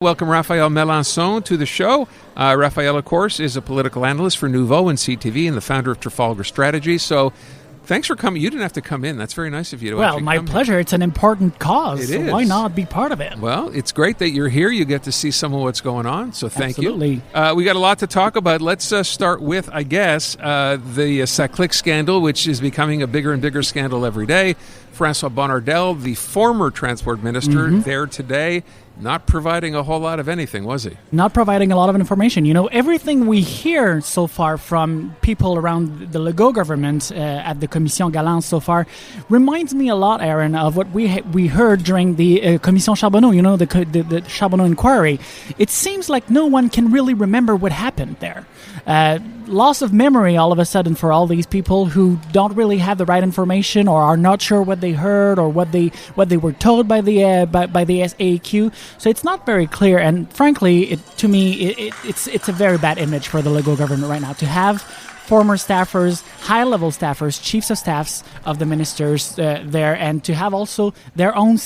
Welcome Raphaël Melançon to the show. Raphaël, of course, is a political analyst for Noovo and CTV and the founder of Trafalgar Strategies. So thanks for coming. You didn't have to come in. That's very nice of you to Well, my pleasure. It's an important cause. It is. Why not be part of it? Well, it's great that you're here. You get to see some of what's going on. So thank Absolutely. you. We got a lot to talk about. Let's start with, I guess, the Saclic scandal, which is becoming a bigger and bigger scandal every day. François Bonnardel, the former transport minister, there today, not providing a whole lot of anything, was he? Not providing a lot of information. You know, everything we hear so far from people around the Legault government at the Commission Galante so far reminds me a lot, Aaron, of what we heard during the Commission Charbonneau, you know, the Charbonneau inquiry. It seems like no one can really remember what happened there. Loss of memory all of a sudden for all these people who don't really have the right information or are not sure what they heard or what they were told by the SAEQ. So it's not very clear, and frankly, to me, it's a very bad image for the Legault government right now to have former staffers, high-level staffers, chiefs of staffs of the ministers there, and to have also their own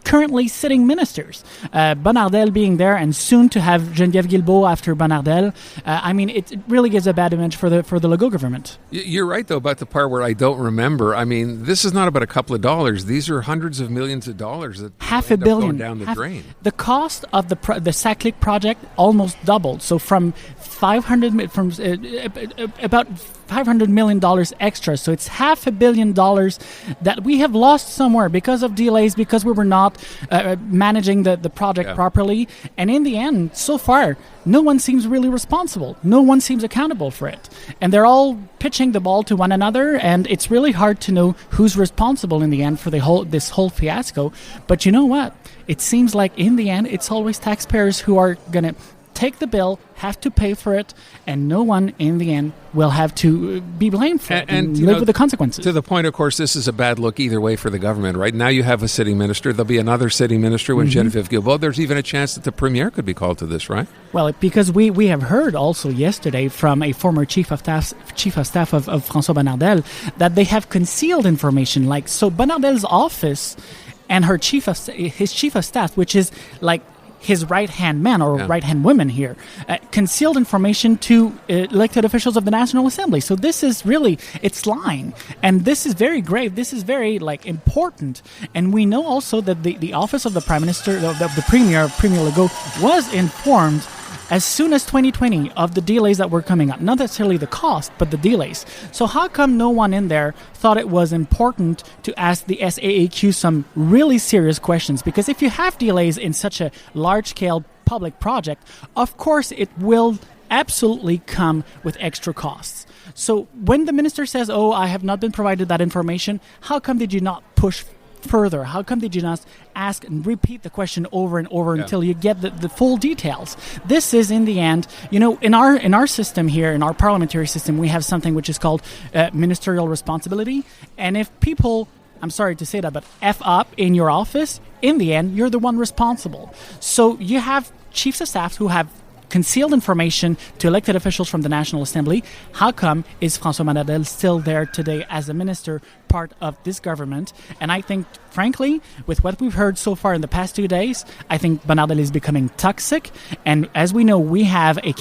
currently sitting ministers. Bonnardel being there, and soon to have Geneviève Guilbeault after Bonnardel. I mean, it really gives a bad image for the Legault government. You're right, though, about the part where I don't remember. I mean, this is not about a couple of dollars. These are hundreds of millions of dollars that $500 million going down the drain. The cost of the Saclic project almost doubled. So from about $500 million extra. So it's $500 million that we have lost somewhere because of delays, because we were not managing the project properly. And in the end, so far, no one seems really responsible. No one seems accountable for it. And they're all pitching the ball to one another, and it's really hard to know who's responsible in the end for this whole fiasco. But you know what? It seems like in the end, it's always taxpayers who are going to take the bill, have to pay for it, and no one in the end will have to be blamed for it and live with the consequences. To the point, of course, this is a bad look either way for the government, right? Now you have a sitting minister. There'll be another sitting minister when Geneviève Guilbeault. There's even a chance that the premier could be called to this, right? Well, because we have heard also yesterday from a former chief of staff of François Bonnardel that they have concealed information. Like, so Bonnardel's office and his chief of staff, which is like his right-hand man or right-hand woman here, concealed information to elected officials of the National Assembly. So this is really, it's lying. And this is very grave. This is very, important. And we know also that the office of the Prime Minister, the Premier Legault, was informed as soon as 2020 of the delays that were coming up. Not necessarily the cost, but the delays. So how come no one in there thought it was important to ask the SAEQ some really serious questions? Because if you have delays in such a large-scale public project, of course it will absolutely come with extra costs. So when the minister says, I have not been provided that information, how come did you not push further? How come did you not ask and repeat the question over and over until you get the full details? This is, in the end, in our system here, in our parliamentary system, we have something which is called ministerial responsibility. And if people, I'm sorry to say that, but F up in your office, in the end, you're the one responsible. So you have chiefs of staff who have concealed information to elected officials from the National Assembly. How come is François Bonnardel still there today as a minister, part of this government? And I think, frankly, with what we've heard so far in the past 2 days, I think Bonnardel is becoming toxic. And as we know, we have a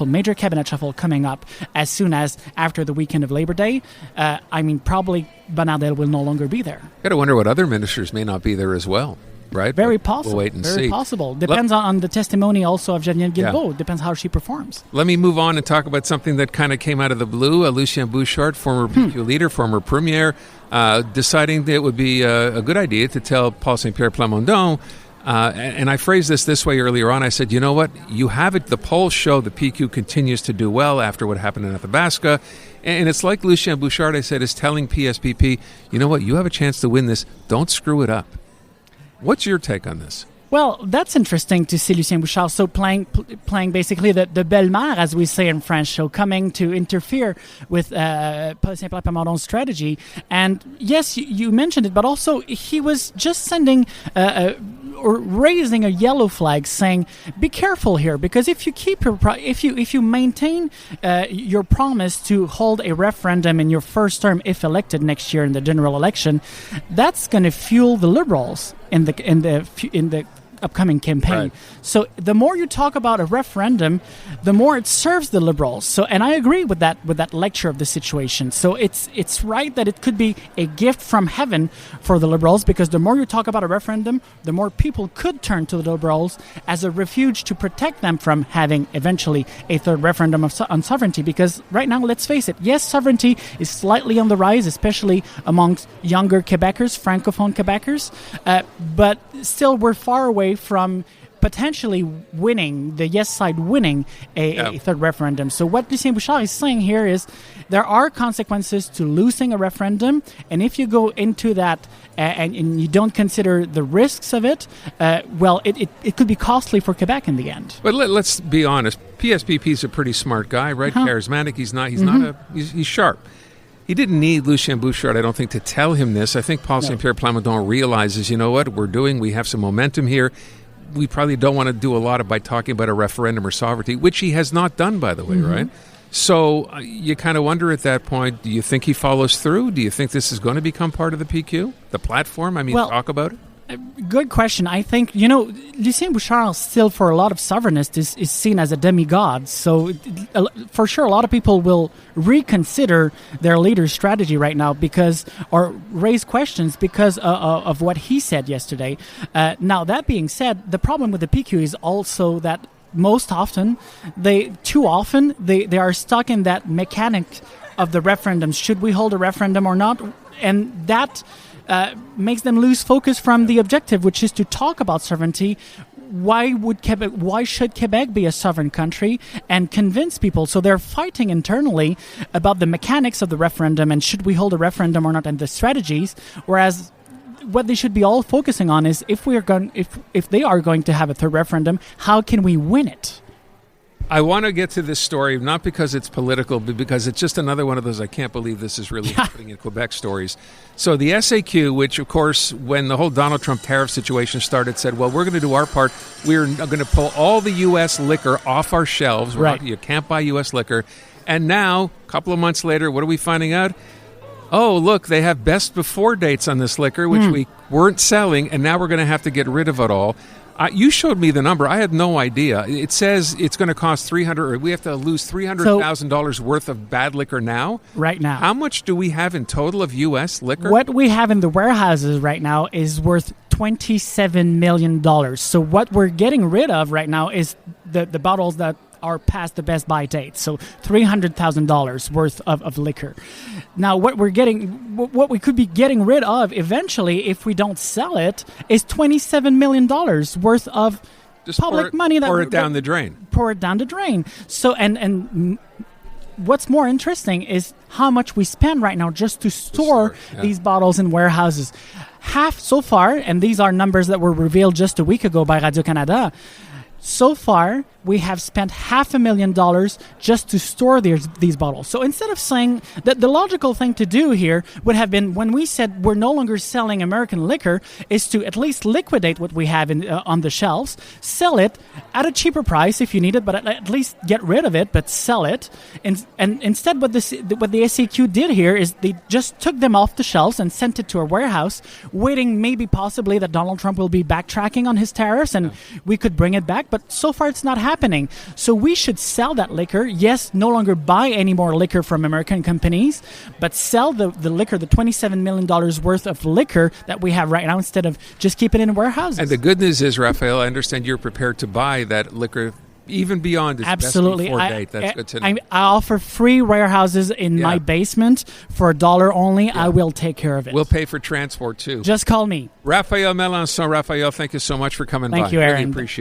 major cabinet shuffle coming up as soon as after the weekend of Labor Day. Probably Bonnardel will no longer be there. Got to wonder what other ministers may not be there as well. Right? Very possible. We'll wait and Very see. possible. Depends on the testimony also of Geneviève Guilbeault. Depends how she performs. Let me move on and talk about something that kind of came out of the blue. Lucien Bouchard, former PQ leader, former premier, deciding that it would be a good idea to tell Paul Saint-Pierre Plamondon, and I phrased this way earlier on. I said, you know what? You have it. The polls show the PQ continues to do well after what happened in Athabasca. And it's like Lucien Bouchard, I said, is telling PSPP, you know what? You have a chance to win this. Don't screw it up. What's your take on this? Well, that's interesting to see Lucien Bouchard so playing basically the belle-mère, as we say in French, so coming to interfere with Paul Saint-Pierre Plamondon's strategy. And yes, you mentioned it, but also he was just sending or raising a yellow flag, saying, "Be careful here, because if you keep if you maintain your promise to hold a referendum in your first term, if elected next year in the general election, that's going to fuel the Liberals in the upcoming campaign. Right. So the more you talk about a referendum, the more it serves the Liberals. So, and I agree with that lecture of the situation. So it's right that it could be a gift from heaven for the Liberals, because the more you talk about a referendum, the more people could turn to the Liberals as a refuge to protect them from having eventually a third referendum on sovereignty. Because right now, let's face it, yes, sovereignty is slightly on the rise, especially amongst younger Quebecers, Francophone Quebecers, but still we're far away from potentially winning, the yes side winning a third referendum. So what Lucien Bouchard is saying here is there are consequences to losing a referendum, and if you go into that and you don't consider the risks of it, it could be costly for Quebec in the end. But let's be honest. PSPP is a pretty smart guy, right? Charismatic. He's sharp. He didn't need Lucien Bouchard, I don't think, to tell him this. I think Paul Saint-Pierre Plamondon realizes, you know what, we have some momentum here. We probably don't want to do a lot by talking about a referendum or sovereignty, which he has not done, by the way, right? So you kind of wonder at that point, do you think he follows through? Do you think this is going to become part of the PQ, the platform? I mean, talk about it? Good question. I think, Lucien Bouchard still, for a lot of sovereignists, is seen as a demigod. So for sure, a lot of people will reconsider their leader's strategy right now or raise questions because of what he said yesterday. Now, that being said, the problem with the PQ is also that most often, they are stuck in that mechanic of the referendum. Should we hold a referendum or not? And that makes them lose focus from the objective, which is to talk about sovereignty. Why should Quebec be a sovereign country, and convince people? So they're fighting internally about the mechanics of the referendum and should we hold a referendum or not, and the strategies. Whereas what they should be all focusing on is if they are going to have a third referendum, how can we win it? I want to get to this story, not because it's political, but because it's just another one of those I can't believe this is really happening in Quebec stories. So the SAQ, which, of course, when the whole Donald Trump tariff situation started, said, well, we're going to do our part. We're going to pull all the U.S. liquor off our shelves. Right. You can't buy U.S. liquor. And now, a couple of months later, what are we finding out? Oh, look, they have best before dates on this liquor, which we weren't selling, and now we're going to have to get rid of it all. You showed me the number. I had no idea. It says it's going to cost we have to lose $300,000 worth of bad liquor now? Right now. How much do we have in total of U.S. liquor? What we have in the warehouses right now is worth $27 million. So what we're getting rid of right now is the bottles that are past the best by date, so $300,000 worth of liquor. Now, what we could be getting rid of eventually, if we don't sell it, is $27 million worth of just public money. Pour it down the drain. Pour it down the drain. So, and what's more interesting is how much we spend right now just to store these bottles in warehouses. Half so far, and these are numbers that were revealed just a week ago by Radio-Canada. So far, we have spent $500,000 just to store these bottles. So instead of saying that, the logical thing to do here would have been, when we said we're no longer selling American liquor, is to at least liquidate what we have on the shelves, sell it at a cheaper price if you need it, but at least get rid of it, but sell it. And instead, what the SAQ did here is they just took them off the shelves and sent it to a warehouse, waiting possibly that Donald Trump will be backtracking on his tariffs and we could bring it back. But so far, it's not happening. So we should sell that liquor. Yes, no longer buy any more liquor from American companies, but sell the liquor, the $27 million worth of liquor that we have right now, instead of just keep it in warehouses. And the good news is, Raphael, I understand you're prepared to buy that liquor even beyond its absolutely best before date. That's good to know. I offer free warehouses in my basement for $1 only. I will take care of it. We'll pay for transport too. Just call me. Raphaël Melançon. Raphaël, thank you so much for coming by. Thank you, Aaron. Really appreciate it.